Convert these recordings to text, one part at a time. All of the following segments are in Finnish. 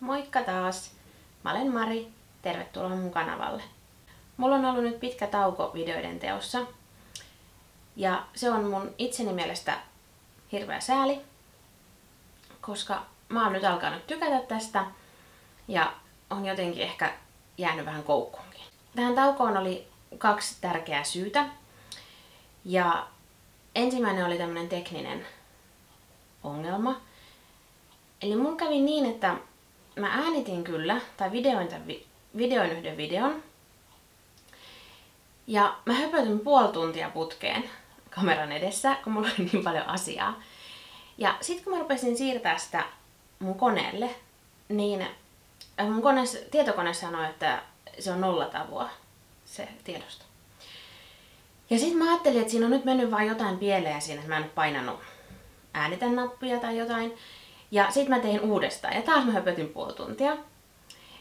Moikka taas! Mä olen Mari, tervetuloa mun kanavalle. Mulla on ollut nyt pitkä tauko videoiden teossa ja se on mun itseni mielestä hirveä sääli, koska mä oon nyt alkanut tykätä tästä ja on jotenkin ehkä jäänyt vähän koukkuunkin. Tähän taukoon oli 2 tärkeää syytä ja ensimmäinen oli tämmönen tekninen ongelma. Eli mun kävi niin, että mä äänitin kyllä, tai videoin yhden videon. Ja mä höpötin puoli tuntia putkeen kameran edessä, kun mulla oli niin paljon asiaa. Ja sit kun mä rupesin siirtää sitä mun koneelle, niin mun tietokone sanoi, että se on 0 tavua, se tiedosto. Ja sit mä ajattelin, että siinä on nyt mennyt vaan jotain pieleen siinä, että mä en ole painanut äänitän-nappia tai jotain. Ja sit mä tein uudestaan ja taas mä höpötin puoli tuntia.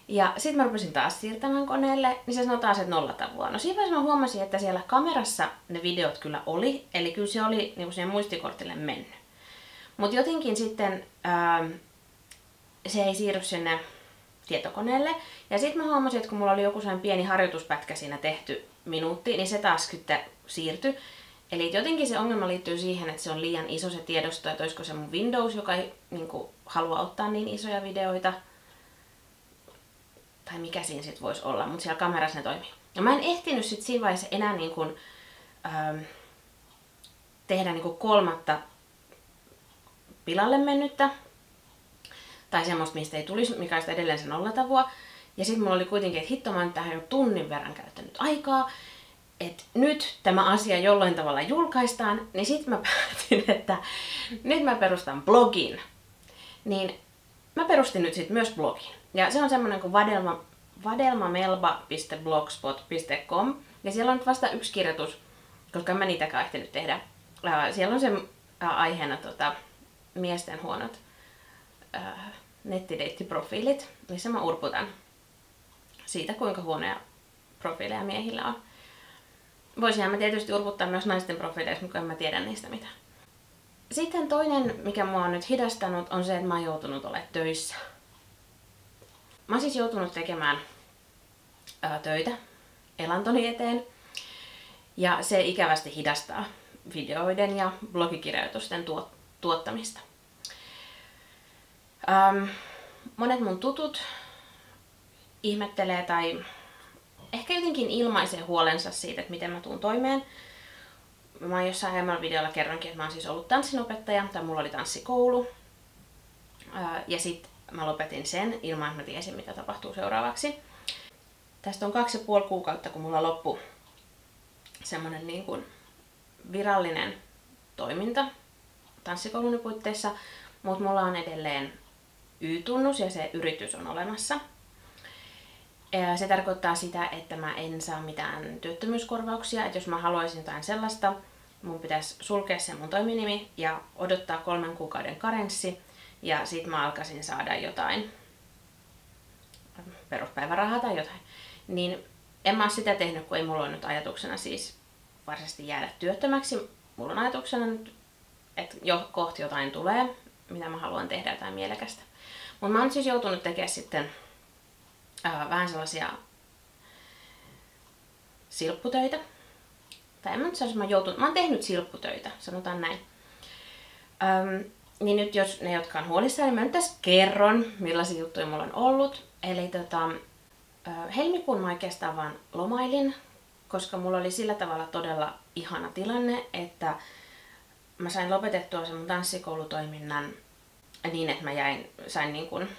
Ja sit mä rupesin taas siirtämään koneelle, niin se sanoi taas, että 0 tavua. No siinä vaiheessa mä huomasin, että siellä kamerassa ne videot kyllä oli, eli kyllä se oli niin siihen muistikortille mennyt. Mutta jotenkin sitten se ei siirry sinne tietokoneelle. Ja sit mä huomasin, että kun mulla oli joku sellainen pieni harjoituspätkä siinä tehty minuutti, niin se taas sitten siirtyi. Eli jotenkin se ongelma liittyy siihen, että se on liian iso se tiedosto, että olisiko se mun Windows, joka ei niin kuin, halua ottaa niin isoja videoita. Tai mikä siinä sitten voisi olla, mutta siellä kamerassa ne toimii. Ja mä en ehtinyt sitten siinä vaiheessa enää niin kuin, tehdä niin kuin 3. pilalle mennyttä. Tai semmoista, mistä ei tulisi, mikä olisi edelleen se 0 tavua. Ja sitten mulla oli kuitenkin, että hitto, mä oon tähän jo tunnin verran käyttänyt aikaa. Että nyt tämä asia jollain tavalla julkaistaan, niin sitten mä päätin, että nyt mä perustan blogin. Niin mä perustin nyt sitten myös blogin. Ja se on semmoinen kuin vadelmamelba.blogspot.com. Ja siellä on nyt vasta 1 kirjoitus, koska en mä niitäkään ehtinyt tehdä. Siellä on se aiheena miesten huonot nettideittiprofiilit, missä mä urputan siitä, kuinka huonoja profiileja miehillä on. Voisinhan mä tietysti urputtaa myös naisten profiileissa, mutta en mä tiedä niistä mitään. Sitten toinen, mikä mua on nyt hidastanut, on se, että mä oon joutunut olemaan töissä. Mä oon siis joutunut tekemään töitä elantoni eteen. Ja se ikävästi hidastaa videoiden ja blogikirjoitusten tuottamista. Monet mun tutut ihmettelee tai ehkä jotenkin ilmaisee huolensa siitä, että miten mä tuun toimeen. Mä jossain aiemmalla videolla kerronkin, että mä oon siis ollut tanssinopettaja, tai mulla oli tanssikoulu. Ja sit mä lopetin sen ilman, että mä tiesin, mitä tapahtuu seuraavaksi. Tästä on 2,5 kuukautta, kun mulla loppui semmonen niin kuin virallinen toiminta tanssikoulun puitteissa, mutta mulla on edelleen Y-tunnus ja se yritys on olemassa. Se tarkoittaa sitä, että mä en saa mitään työttömyyskorvauksia, että jos mä haluaisin jotain sellaista, mun pitäisi sulkea se mun toiminimi ja odottaa 3 kuukauden karenssi ja sit mä alkaisin saada jotain peruspäivärahaa tai jotain. Niin en mä oo sitä tehnyt, kun ei mulla ole nyt ajatuksena siis varsinaisesti jäädä työttömäksi. Mulla on ajatuksena nyt, että jo kohti jotain tulee, mitä mä haluan tehdä, jotain mielekästä. Mutta mä oon siis joutunut tekemään sitten vähän sellaisia silpputöitä. Tai en mä nyt sanoisi, mä oon tehnyt silpputöitä, sanotaan näin. Niin nyt jos ne, jotka on huolissaan, niin mä nyt tässä kerron, millaisia juttuja mulla on ollut. Eli helmikuun mä oikeastaan vaan lomailin, koska mulla oli sillä tavalla todella ihana tilanne, että mä sain lopetettua sen mun tanssikoulutoiminnan niin, että mä sain niin kuin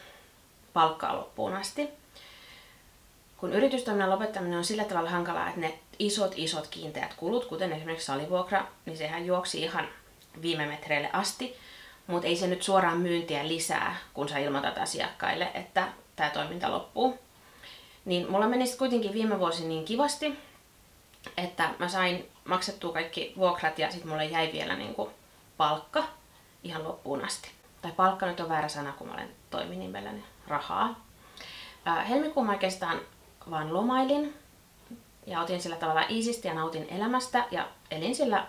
palkkaa loppuun asti. Kun yritystoiminnan lopettaminen on sillä tavalla hankalaa, että ne isot kiinteät kulut, kuten esimerkiksi salivuokra, niin sehän juoksi ihan viime metreille asti, mutta ei se nyt suoraan myyntiä lisää, kun sä ilmoitat asiakkaille, että tämä toiminta loppuu. Niin mulla meni sitten kuitenkin viime vuosi niin kivasti, että mä sain maksettua kaikki vuokrat ja sitten mulle jäi vielä niinku palkka ihan loppuun asti. Tai palkka nyt on väärä sana, kun mä olen toiminimelläni rahaa. Helmikuun mä oikeastaan vaan lomailin ja otin sillä tavalla iisisti ja nautin elämästä ja elin sillä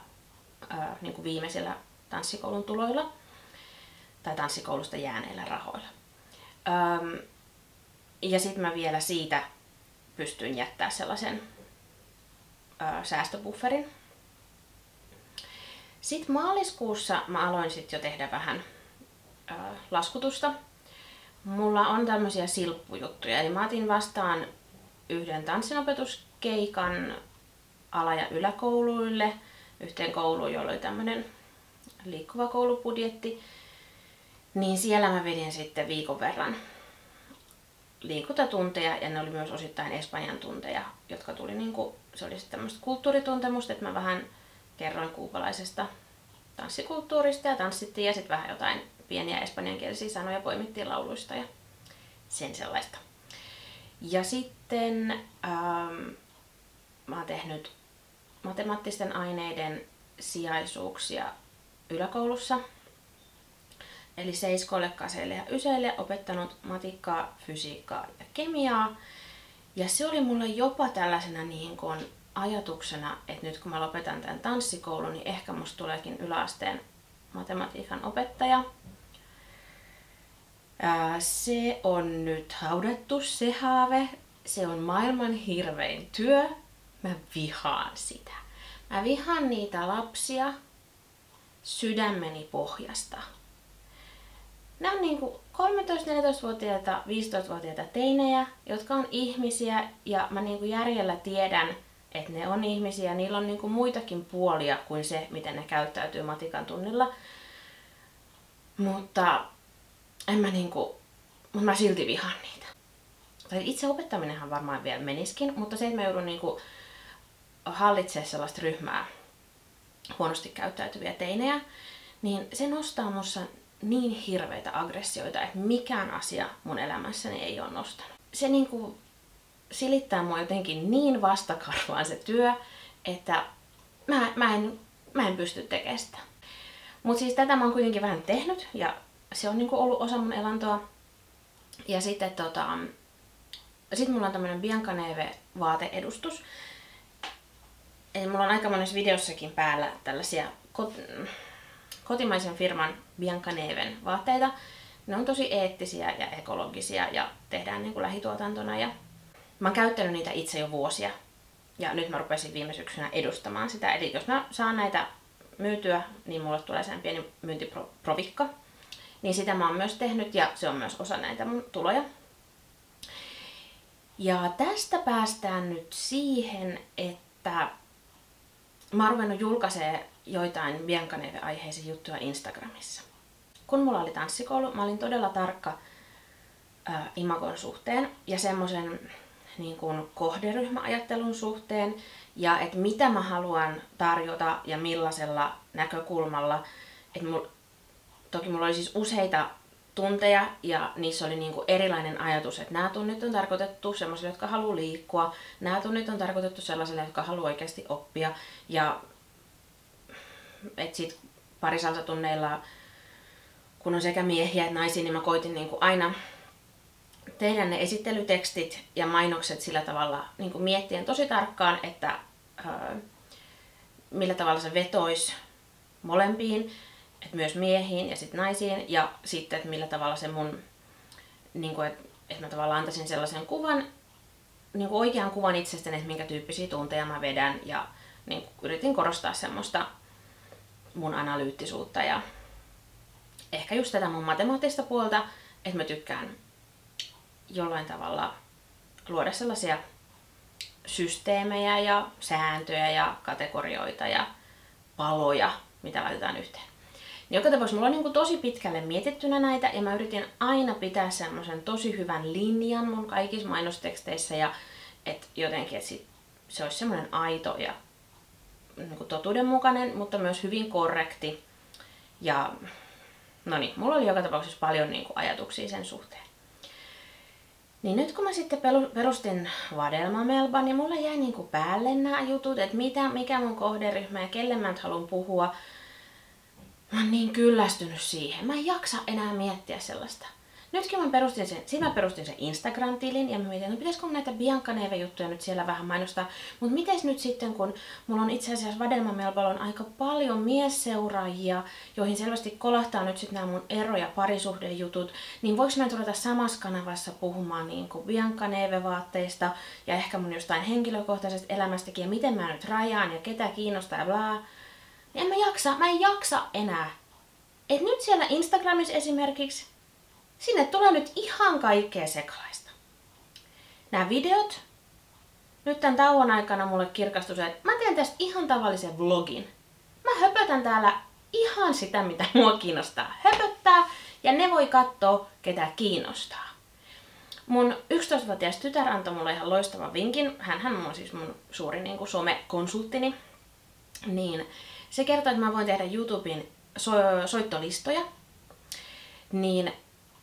niin kuin viimeisillä tanssikoulun tuloilla tai tanssikoulusta jääneillä rahoilla. Ja sitten mä vielä siitä pystyin jättämään sellaisen säästöbufferin. Sitten maaliskuussa mä aloin sitten jo tehdä vähän laskutusta. Mulla on tämmöisiä silppujuttuja, eli mä otin vastaan yhden tanssinopetuskeikan ala- ja yläkouluille, yhteen kouluun, jolla oli tämmönen liikkuva koulubudjetti, niin siellä mä vedin sitten viikon verran liikuntatunteja ja ne oli myös osittain espanjan tunteja, jotka tuli se oli sitten tämmöistä kulttuurituntemusta, että mä vähän kerroin kuupalaisesta tanssikulttuurista ja tanssittiin ja sitten vähän jotain pieniä espanjankielisiä sanoja poimittiin lauluista ja sen sellaista. Ja sitten mä oon tehnyt matemaattisten aineiden sijaisuuksia yläkoulussa. Eli seiskoille, kaseille ja yseille opettanut matikkaa, fysiikkaa ja kemiaa. Ja se oli mulle jopa tällaisena ajatuksena, että nyt kun mä lopetan tämän tanssikoulun, niin ehkä musta tuleekin yläasteen matematiikan opettaja. Se on nyt haudattu, se haave. Se on maailman hirvein työ. Mä vihaan sitä. Mä vihaan niitä lapsia sydämeni pohjasta. Ne on 13-14-vuotiaita, 15-vuotiaita teinejä, jotka on ihmisiä ja mä järjellä tiedän, että ne on ihmisiä. Niillä on muitakin puolia kuin se, miten ne käyttäytyy matikan tunnilla. Mutta mä silti vihaan niitä. Tai itse opettaminenhan varmaan vielä meniskin, mutta se, että mä joudun hallitsemaan sellaista ryhmää huonosti käyttäytyviä teinejä, niin se nostaa mussa niin hirveitä aggressioita, että mikään asia mun elämässäni ei ole nostanut. Se silittää mua jotenkin niin vastakarvaan se työ, että mä en pysty tekemään sitä. Mutta siis tätä mä oon kuitenkin vähän tehnyt ja se on ollut osa mun elantoa. Ja sitten sit mulla on tämmönen Biancaneve vaateedustus. Eli mulla on aika monessa videossakin päällä tällaisia kotimaisen firman Biancaneven vaatteita. Ne on tosi eettisiä ja ekologisia ja tehdään lähituotantona. Ja mä oon käyttänyt niitä itse jo vuosia. Ja nyt mä rupesin viime syksynä edustamaan sitä. Eli jos mä saan näitä myytyä, niin mulle tulee sen pieni myyntiprovikka. Niin sitä mä oon myös tehnyt ja se on myös osa näitä mun tuloja. Ja tästä päästään nyt siihen, että mä oon ruvennut julkaisemaan joitain Biancaneve-aiheisia juttuja Instagramissa. Kun mulla oli tanssikoulu, mä olin todella tarkka imagon suhteen ja semmoisen kohderyhmäajattelun suhteen ja että mitä mä haluan tarjota ja millaisella näkökulmalla. Toki mulla oli siis useita tunteja ja niissä oli erilainen ajatus, että nämä tunnit on tarkoitettu sellaisille, jotka haluaa liikkua, nämä tunnit on tarkoitettu sellaisille, jotka haluaa oikeasti oppia ja että sit parisalsatunneilla, kun on sekä miehiä että naisia, niin mä koitin aina tehdä ne esittelytekstit ja mainokset sillä tavalla miettien tosi tarkkaan, että millä tavalla se vetoisi molempiin, että myös miehiin ja sitten naisiin ja sitten, että millä tavalla se mun, että mä tavallaan antaisin sellaisen kuvan, oikean kuvan itsestäni, että minkä tyyppisiä tunteja mä vedän ja yritin korostaa semmoista mun analyyttisuutta ja ehkä just tätä mun matemaattista puolta, että mä tykkään jollain tavalla luoda sellaisia systeemejä ja sääntöjä ja kategorioita ja paloja, mitä laitetaan yhteen. Joka tapauksessa mulla on tosi pitkälle mietittynä näitä ja mä yritin aina pitää semmoisen tosi hyvän linjan mun kaikissa mainosteksteissä ja että jotenkin että se olisi semmoinen aito ja totuudenmukainen, mutta myös hyvin korrekti. Ja no niin, mulla oli joka tapauksessa paljon ajatuksia sen suhteen. Niin nyt kun mä sitten perustin Vadelma-Melban, niin mulla jäi päälle nämä jutut, että mikä mun kohderyhmä ja kelle mä nyt haluan puhua. Mä oon niin kyllästynyt siihen. Mä en jaksa enää miettiä sellaista. Nytkin mä perustin sen Instagram-tilin ja mä mietin, no pitäisikö näitä Biancaneve-juttuja nyt siellä vähän mainostaa. Mutta mites nyt sitten, kun mulla on itse asiassa Vadelma Melballa on aika paljon miesseuraajia, joihin selvästi kolahtaa nyt sitten nämä mun ero- ja parisuhdejutut, niin voiko mä ruveta samassa kanavassa puhumaan niin kuin Biancaneve-vaatteista ja ehkä mun jostain henkilökohtaisesta elämästäkin ja miten mä nyt rajaan ja ketä kiinnostaa ja blaa. Mä en jaksa enää. Et nyt siellä Instagramissa esimerkiksi, sinne tulee nyt ihan kaikkea sekalaista. Nämä videot, nyt tämän tauon aikana mulle kirkastui se, että mä teen tästä ihan tavallisen vlogin. Mä höpötän täällä ihan sitä, mitä mua kiinnostaa höpöttää, ja ne voi katsoa, ketä kiinnostaa. Mun 11-vuotias tytär antoi mulle ihan loistavan vinkin. Hänhän on siis mun suuri niin kuin somekonsulttini. Niin se kertoo, että mä voin tehdä YouTuben soittolistoja. Niin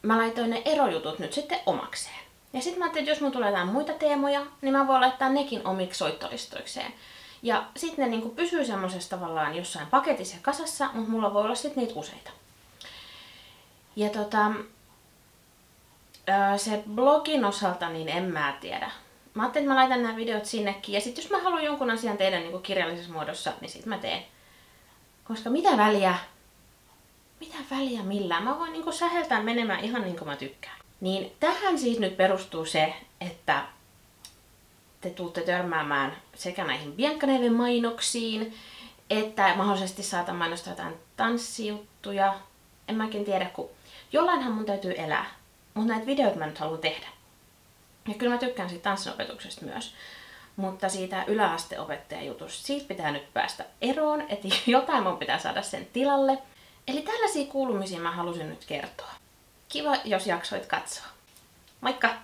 mä laitoin ne erojutut nyt sitten omakseen. Ja sitten mä ajattelin, että jos mun tulee jotain muita teemoja, niin mä voin laittaa nekin omiksi soittolistoikseen. Ja sitten ne niinku pysyy semmosessa tavallaan jossain paketissa ja kasassa, mutta mulla voi olla sitten niitä useita. Ja se blogin osalta, niin en mä tiedä. Mä ajattelin, että mä laitan nämä videot sinnekin. Ja sitten jos mä haluan jonkun asian tehdä niinku kirjallisessa muodossa, niin sit mä teen. Koska mitä väliä millään. Mä voin niinku säheltää menemään ihan niin kuin mä tykkään. Niin tähän siis nyt perustuu se, että te tuutte törmäämään sekä näihin Biancaneven mainoksiin, että mahdollisesti saatan mainostaa jotain tanssijuttuja. En mäkin tiedä, kun jollainhan mun täytyy elää. Mutta näitä videoita mä nyt haluan tehdä. Ja kyllä mä tykkään siitä tanssinopetuksesta myös. Mutta siitä yläasteopettajajutusta, siitä pitää nyt päästä eroon, että jotain mun pitää saada sen tilalle. Eli tällaisia kuulumisia mä halusin nyt kertoa. Kiva, jos jaksoit katsoa. Moikka!